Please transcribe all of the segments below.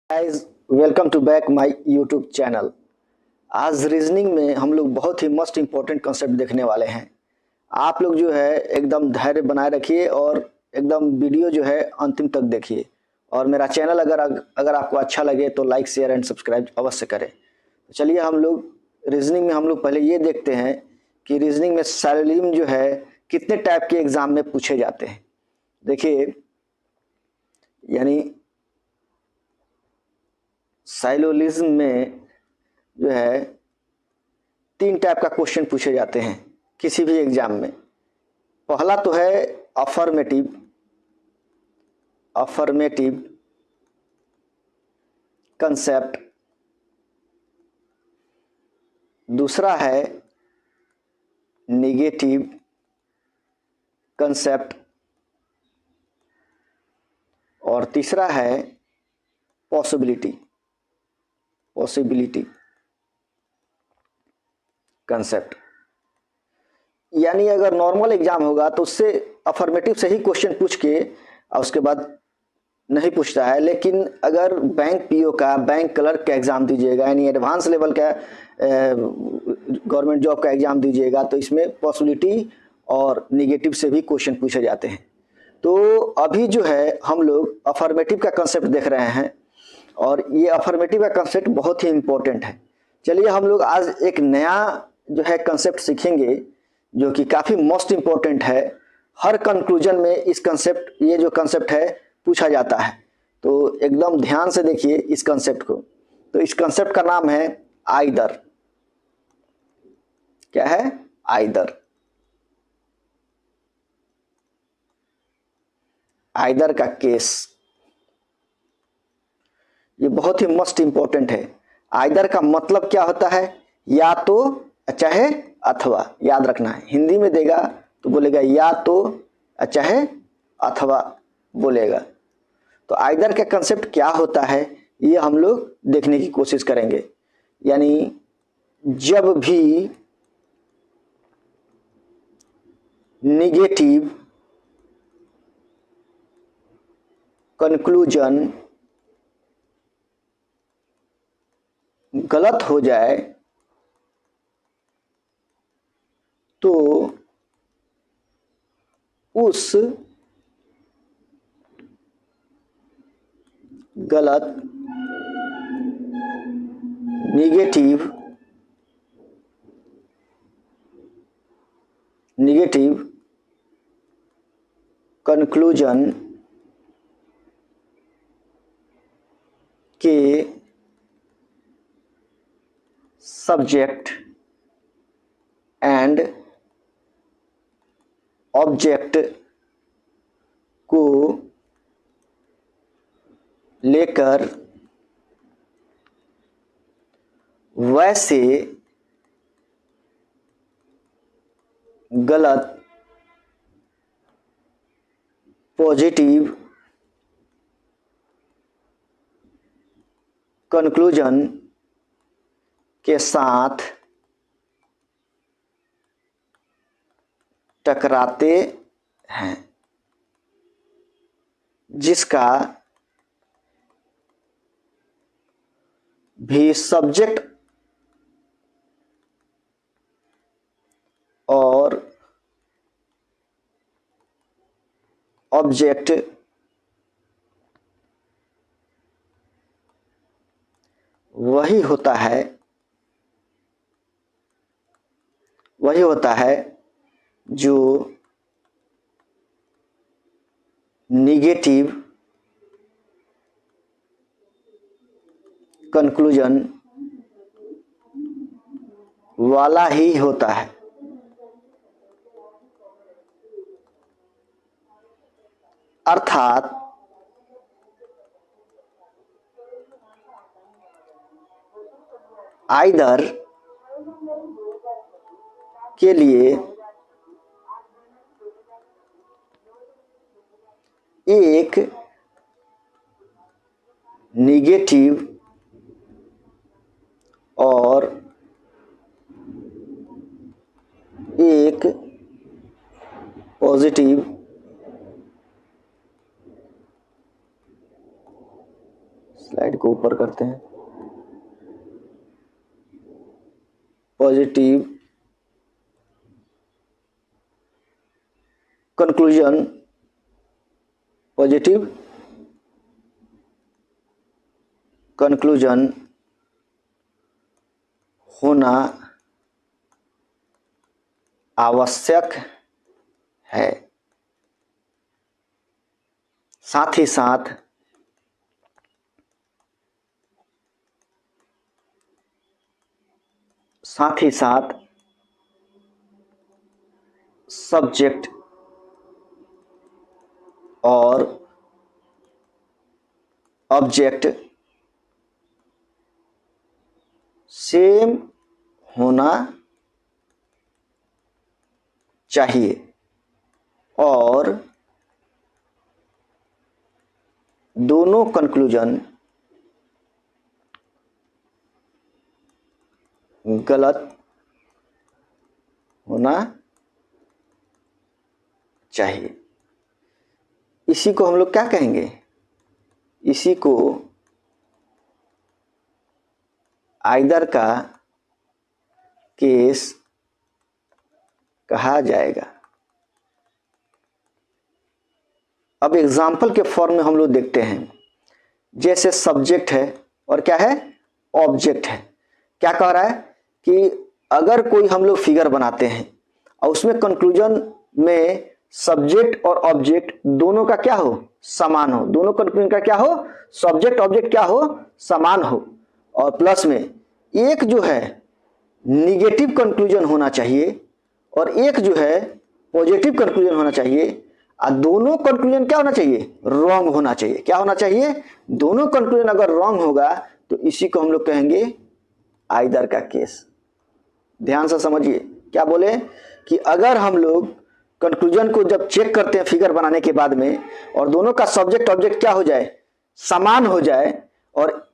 Guys, welcome to back my YouTube channel. आज reasoning में हम लोग बहुत ही मोस्ट इम्पोर्टेंट कॉन्सेप्ट देखने वाले हैं। आप लोग जो है एकदम धैर्य बनाए रखिए और एकदम वीडियो जो है अंतिम तक देखिए। और मेरा चैनल अगर आपको अच्छा लगे तो लाइक शेयर एंड सब्सक्राइब अवश्य करें। तो चलिए हम लोग रीजनिंग में हम लोग पहले ये देखते हैं कि रीजनिंग में सैलोलिज्म जो है कितने टाइप के एग्जाम में पूछे जाते हैं। देखिए, यानी साइलोलिज्म में जो है 3 टाइप का क्वेश्चन पूछे जाते हैं किसी भी एग्जाम में। पहला तो है अफर्मेटिव अफर्मेटिव कंसेप्ट। दूसरा है निगेटिव कंसेप्ट और तीसरा है पॉसिबिलिटी कंसेप्ट। यानी अगर नॉर्मल एग्जाम होगा तो उससे अफर्मेटिव से ही क्वेश्चन पूछ के और उसके बाद नहीं पूछता है। लेकिन अगर बैंक पीओ का, बैंक क्लर्क का एग्जाम दीजिएगा, यानी एडवांस लेवल का गवर्नमेंट जॉब का एग्जाम दीजिएगा तो इसमें पॉसिबिलिटी और निगेटिव से भी क्वेश्चन पूछे जाते हैं। तो अभी जो है हम लोग अफर्मेटिव का कंसेप्ट देख रहे हैं और ये अफर्मेटिव का कंसेप्ट बहुत ही इंपॉर्टेंट है। चलिए हम लोग आज एक नया जो है कंसेप्ट सीखेंगे जो कि काफ़ी मोस्ट इम्पोर्टेंट है। हर कंक्लूजन में ये जो कंसेप्ट है पूछा जाता है। तो एकदम ध्यान से देखिए इस कंसेप्ट को। तो इस कंसेप्ट का नाम है आइदर। क्या है? आइदर। आइदर का केस ये बहुत ही मोस्ट इंपॉर्टेंट है। आइदर का मतलब क्या होता है? या तो, चाहे, अथवा। याद रखना है, हिंदी में देगा तो बोलेगा या तो, चाहे, अथवा बोलेगा। तो आइदर का कंसेप्ट क्या होता है ये हम लोग देखने की कोशिश करेंगे। यानी जब भी निगेटिव कंक्लूजन गलत हो जाए तो उस गलत निगेटिव कंक्लूजन के सब्जेक्ट एंड ऑब्जेक्ट को लेकर वैसे गलत पॉजिटिव कंक्लूजन के साथ टकराते हैं, जिसका भी सब्जेक्ट और ऑब्जेक्ट वही होता है जो निगेटिव कंक्लूजन वाला ही होता है। अर्थात आइदर के लिए एक निगेटिव और एक पॉजिटिव स्लाइड को ऊपर करते हैं। पॉजिटिव कंक्लूजन, पॉजिटिव कंक्लूजन होना आवश्यक है। साथ ही साथ सब्जेक्ट और ऑब्जेक्ट सेम होना चाहिए और दोनों कंक्लूजन गलत होना चाहिए। इसी को हम लोग क्या कहेंगे? इसी को आइदर का केस कहा जाएगा। अब एग्जाम्पल के फॉर्म में हम लोग देखते हैं, जैसे सब्जेक्ट है और क्या है, ऑब्जेक्ट है। क्या कह रहा है कि अगर कोई हम लोग फिगर बनाते हैं और उसमें कंक्लूजन में सब्जेक्ट और ऑब्जेक्ट दोनों का क्या हो, समान हो। दोनों कंक्लूजन का क्या हो, सब्जेक्ट ऑब्जेक्ट क्या हो, समान हो। और प्लस में एक जो है निगेटिव कंक्लूजन होना चाहिए और एक जो है पॉजिटिव कंक्लूजन होना चाहिए। और दोनों कंक्लूजन क्या होना चाहिए, रॉन्ग होना चाहिए। क्या होना चाहिए, दोनों कंक्लूजन अगर रॉन्ग होगा तो इसी को हम लोग कहेंगे आइदर का केस। ध्यान से समझिए, क्या बोले कि अगर हम लोग कंक्लूजन को जब चेक करते हैं फिगर बनाने के बाद में और दोनों का सब्जेक्ट ऑब्जेक्ट क्या हो जाए, समान हो जाए, और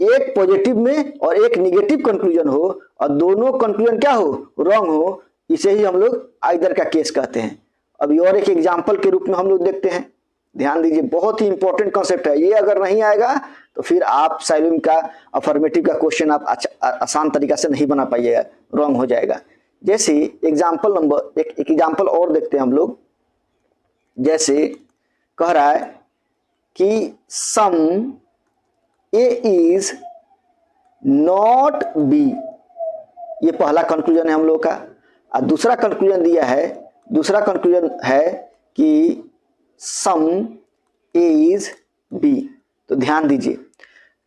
एक पॉजिटिव में और एक निगेटिव कंक्लूजन हो और दोनों कंक्लूजन क्या हो, रॉन्ग हो, इसे ही हम लोग आइदर का केस कहते हैं। अभी और एक एग्जाम्पल के रूप में हम लोग देखते हैं। ध्यान दीजिए, बहुत ही इंपॉर्टेंट कॉन्सेप्ट है ये। अगर नहीं आएगा तो फिर आप साइलम का अफर्मेटिव का क्वेश्चन आप आसान तरीका से नहीं बना पाइएगा, रॉन्ग हो जाएगा। जैसे एग्जाम्पल नंबर एक एग्जाम्पल और देखते हैं हम लोग। जैसे कह रहा है कि सम ए इज नॉट बी, ये पहला कंक्लूजन है हम लोग का। और दूसरा कंक्लूजन दिया है, दूसरा कंक्लूजन है कि सम ए इज बी। तो ध्यान दीजिए,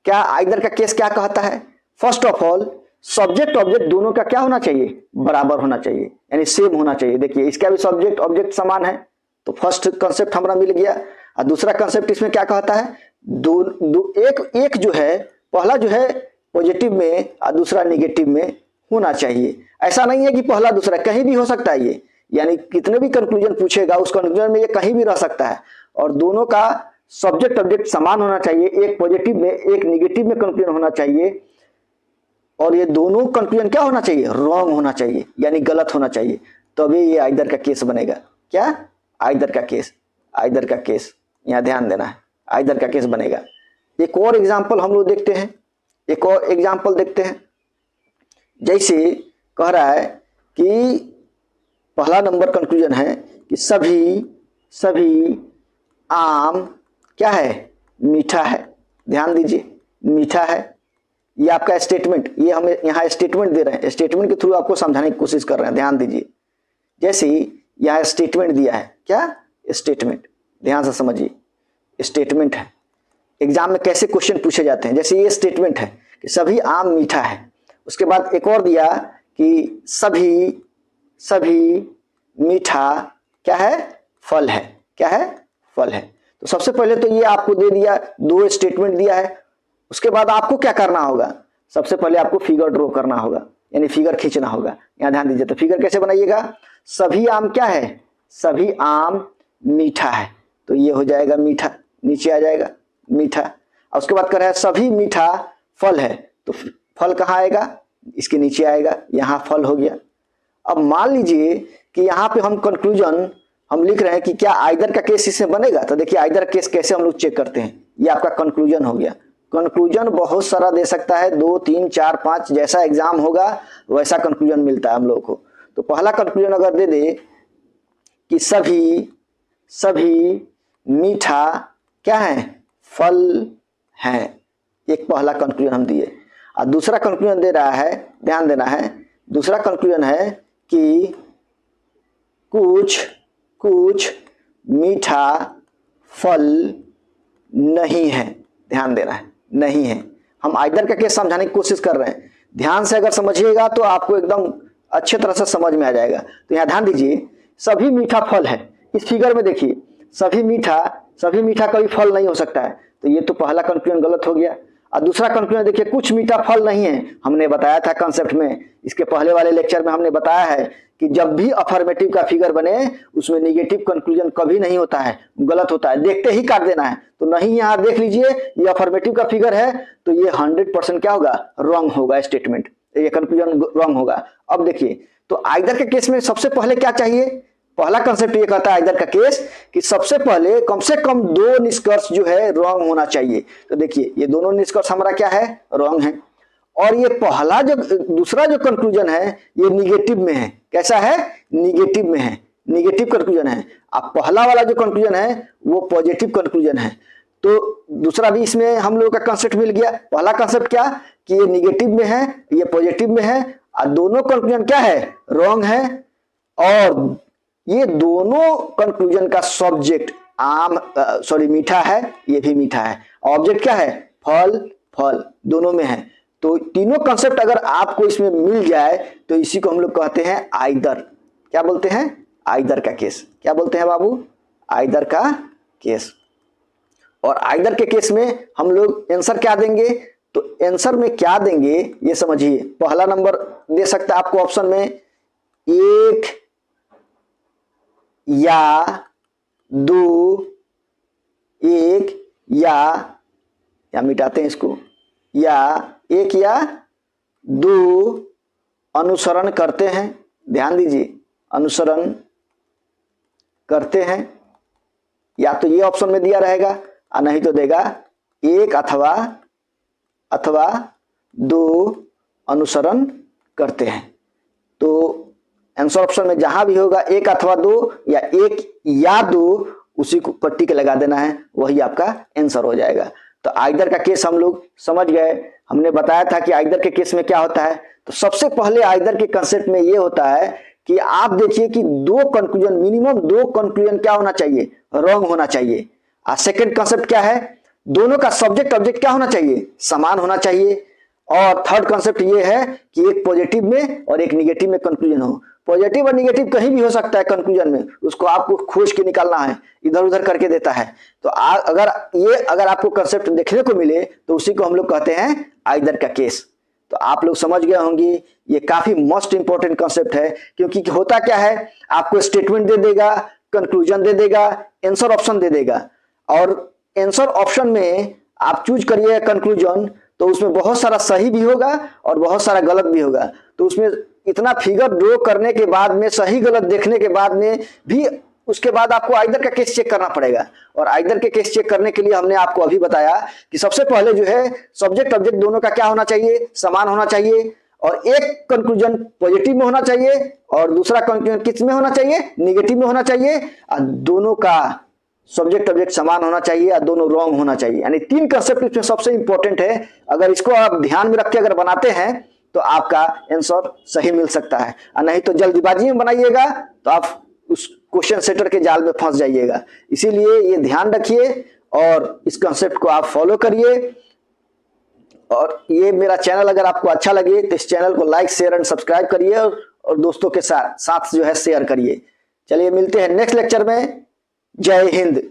क्या आइदर का केस क्या कहता है, first of all subject object दोनों का क्या होना चाहिए, बराबर होना चाहिए, यानी सेम होना चाहिए। देखिए इसका भी सब्जेक्ट ऑब्जेक्ट समान है, तो फर्स्ट कंसेप्ट हमारा मिल गया। और दूसरा कंसेप्ट इसमें क्या कहता है, एक जो है, पहला जो है पॉजिटिव में और दूसरा निगेटिव में होना चाहिए। ऐसा नहीं है कि पहला दूसरा, कहीं भी हो सकता है ये, यानी कितने भी कंक्लूजन पूछेगा उस कंक्लूजन में ये कहीं भी रह सकता है। और दोनों का सब्जेक्ट ऑब्जेक्ट समान होना चाहिए, एक पॉजिटिव में एक निगेटिव में कंक्लूजन होना चाहिए। और ये दोनों कंक्लूजन क्या होना चाहिए, रॉन्ग होना चाहिए, यानी गलत होना चाहिए। तभी ये आइदर का केस बनेगा। क्या, आइदर का केस, आइदर का केस, यहाँ ध्यान देना है, आइदर का केस बनेगा। एक और एग्जाम्पल हम लोग देखते हैं, एक और एग्जाम्पल देखते हैं। जैसे कह रहा है कि पहला नंबर कंक्लूजन है कि सभी आम क्या है, मीठा है। ध्यान दीजिए, मीठा है, ये आपका स्टेटमेंट, ये हमें यहाँ स्टेटमेंट दे रहे हैं, स्टेटमेंट के थ्रू आपको समझाने की कोशिश कर रहे हैं। ध्यान दीजिए, जैसे यहाँ स्टेटमेंट दिया है, क्या स्टेटमेंट, ध्यान से समझिए, स्टेटमेंट है। एग्जाम में कैसे क्वेश्चन पूछे जाते हैं, जैसे ये स्टेटमेंट है कि सभी आम मीठा है। उसके बाद एक और दिया कि सभी मीठा क्या है, फल है। क्या है, फल है। तो सबसे पहले तो ये आपको दे दिया, दो स्टेटमेंट दिया है। उसके बाद आपको क्या करना होगा, सबसे पहले आपको फिगर ड्रॉ करना होगा, यानी फिगर खींचना होगा। यहाँ ध्यान दीजिए, तो फिगर कैसे बनाइएगा, सभी आम क्या है, सभी आम मीठा है, तो ये हो जाएगा मीठा, नीचे आ जाएगा मीठा। और उसके बाद कर रहा है सभी मीठा फल है, तो फल कहाँ आएगा, इसके नीचे आएगा, यहाँ फल हो गया। अब मान लीजिए कि यहाँ पे हम कंक्लूजन हम लिख रहे हैं कि क्या आइदर का केस इससे बनेगा। तो देखिए आइदर केस कैसे हम लोग चेक करते हैं, ये आपका कंक्लूजन हो गया। कंक्लूजन बहुत सारा दे सकता है, 2, 3, 4, 5 जैसा एग्जाम होगा वैसा कंक्लूजन मिलता है हम लोग को। तो पहला कंक्लूजन अगर दे दे कि सभी मीठा क्या है, फल है, एक पहला कंक्लूजन हम दिए। और दूसरा कंक्लूजन दे रहा है, ध्यान देना है, दूसरा कंक्लूजन है कि कुछ मीठा फल नहीं है, ध्यान देना है, नहीं है। हम आइदर का केस समझाने की कोशिश कर रहे हैं, ध्यान से अगर समझिएगा तो आपको एकदम अच्छे तरह से समझ में आ जाएगा। तो यहाँ ध्यान दीजिए, सभी मीठा फल है, इस फिगर में देखिए सभी मीठा कभी फल नहीं हो सकता है, तो ये तो पहला कंक्लूजन गलत हो गया। और दूसरा कंक्लूजन देखिए, कुछ मीठा फल नहीं है, हमने बताया था कंसेप्ट में, इसके पहले वाले लेक्चर में हमने बताया है कि जब भी अफर्मेटिव का फिगर बने उसमें निगेटिव कंक्लूजन कभी नहीं होता है, गलत होता है, देखते ही काट देना है। तो नहीं, यहाँ देख लीजिए ये अफर्मेटिव का फिगर है तो ये 100% क्या होगा, रॉन्ग होगा स्टेटमेंट, ये कंक्लूजन रॉन्ग होगा। अब देखिए, तो आइदर के केस में सबसे पहले क्या चाहिए, पहला कंसेप्ट ये कहता है आइदर का केस कि सबसे पहले कम से कम 2 निष्कर्ष जो है रॉन्ग होना चाहिए। तो देखिए ये दोनों निष्कर्ष हमारा क्या है, रॉन्ग है। और ये पहला जो दूसरा जो कंक्लूजन है ये निगेटिव में है, कैसा है, निगेटिव में है, निगेटिव कंक्लूजन है। अब पहला वाला जो कंक्लूजन है वो पॉजिटिव कंक्लूजन है। तो दूसरा भी इसमें हम लोगों का कंसेप्ट मिल गया। पहला कंसेप्ट क्या कि ये निगेटिव में है, ये पॉजिटिव में है, और दोनों कंक्लूजन क्या है, रॉन्ग है। और ये दोनों कंक्लूजन का सब्जेक्ट मीठा है, ये भी मीठा है, ऑब्जेक्ट क्या है, फल दोनों में है। तो तीनों कंसेप्ट अगर आपको इसमें मिल जाए तो इसी को हम लोग कहते हैं आइदर, क्या बोलते हैं, आइदर का केस। क्या बोलते हैं बाबू, आइदर का केस। और आइदर के केस में हम लोग आंसर क्या देंगे, तो आंसर में क्या देंगे ये समझिए। पहला नंबर दे सकता है आपको ऑप्शन में 1 या 2, 1 या मिटाते हैं इसको, या 1 या 2 अनुसरण करते हैं, ध्यान दीजिए, अनुसरण करते हैं, या तो ये ऑप्शन में दिया रहेगा, और नहीं तो देगा 1 अथवा 2 अनुसरण करते हैं। तो आंसर ऑप्शन में जहां भी होगा 1 अथवा 2 या 1 या 2 उसी को पट्टी के लगा देना है, वही आपका आंसर हो जाएगा। तो आइदर का केस हम लोग समझ गए। हमने बताया था कि आइदर के केस में क्या होता है। तो सबसे पहले आइदर के कंसेप्ट में ये होता है कि आप देखिए कि 2 कंक्लूजन, मिनिमम 2 कंक्लूजन क्या होना चाहिए, रॉन्ग होना चाहिए। और सेकंड कंसेप्ट क्या है, दोनों का सब्जेक्ट ऑब्जेक्ट क्या होना चाहिए, समान होना चाहिए। और थर्ड कंसेप्ट ये है कि एक पॉजिटिव में और एक निगेटिव में कंक्लूजन हो। पॉजिटिव और निगेटिव कहीं भी हो सकता है कंक्लूजन में, उसको आपको खोज के निकालना है, इधर उधर करके देता है। तो अगर आपको कंसेप्ट देखने को मिले तो उसी को हम लोग कहते हैं आइदर का केस। तो आप लोग समझ गए होंगे, ये काफी मोस्ट इंपॉर्टेंट कंसेप्ट है। क्योंकि होता क्या है, आपको स्टेटमेंट दे देगा, कंक्लूजन दे देगा, आंसर ऑप्शन दे देगा, और आंसर ऑप्शन में आप चूज करिए कंक्लूजन, तो उसमें बहुत सारा सही भी होगा और बहुत सारा गलत भी होगा। तो उसमें इतना फिगर ड्रॉ करने के बाद में, सही गलत देखने के बाद में भी, उसके बाद आपको आइदर का केस चेक करना पड़ेगा। और आइदर के केस चेक करने के लिए हमने आपको अभी बताया कि सबसे पहले जो है सब्जेक्ट ऑब्जेक्ट दोनों का क्या होना चाहिए, समान होना चाहिए। और एक कंक्लूजन पॉजिटिव में होना चाहिए और दूसरा कंक्लूजन किस में होना चाहिए, निगेटिव में होना चाहिए। और दोनों का सब्जेक्ट ऑब्जेक्ट समान होना चाहिए और दोनों रॉन्ग होना चाहिए। यानी 3 कंसेप्ट इसमें सबसे इंपॉर्टेंट है। अगर इसको आप ध्यान में रख के अगर बनाते हैं तो आपका आंसर सही मिल सकता है। और नहीं तो जल्दबाजी में बनाइएगा तो आप उस क्वेश्चन सेटर के जाल में फंस जाइएगा। इसीलिए ये ध्यान रखिए और इस कंसेप्ट को आप फॉलो करिए। और ये मेरा चैनल अगर आपको अच्छा लगे तो इस चैनल को लाइक, शेयर एंड सब्सक्राइब करिए और दोस्तों के साथ जो है शेयर करिए। चलिए मिलते हैं नेक्स्ट लेक्चर में। जय हिंद।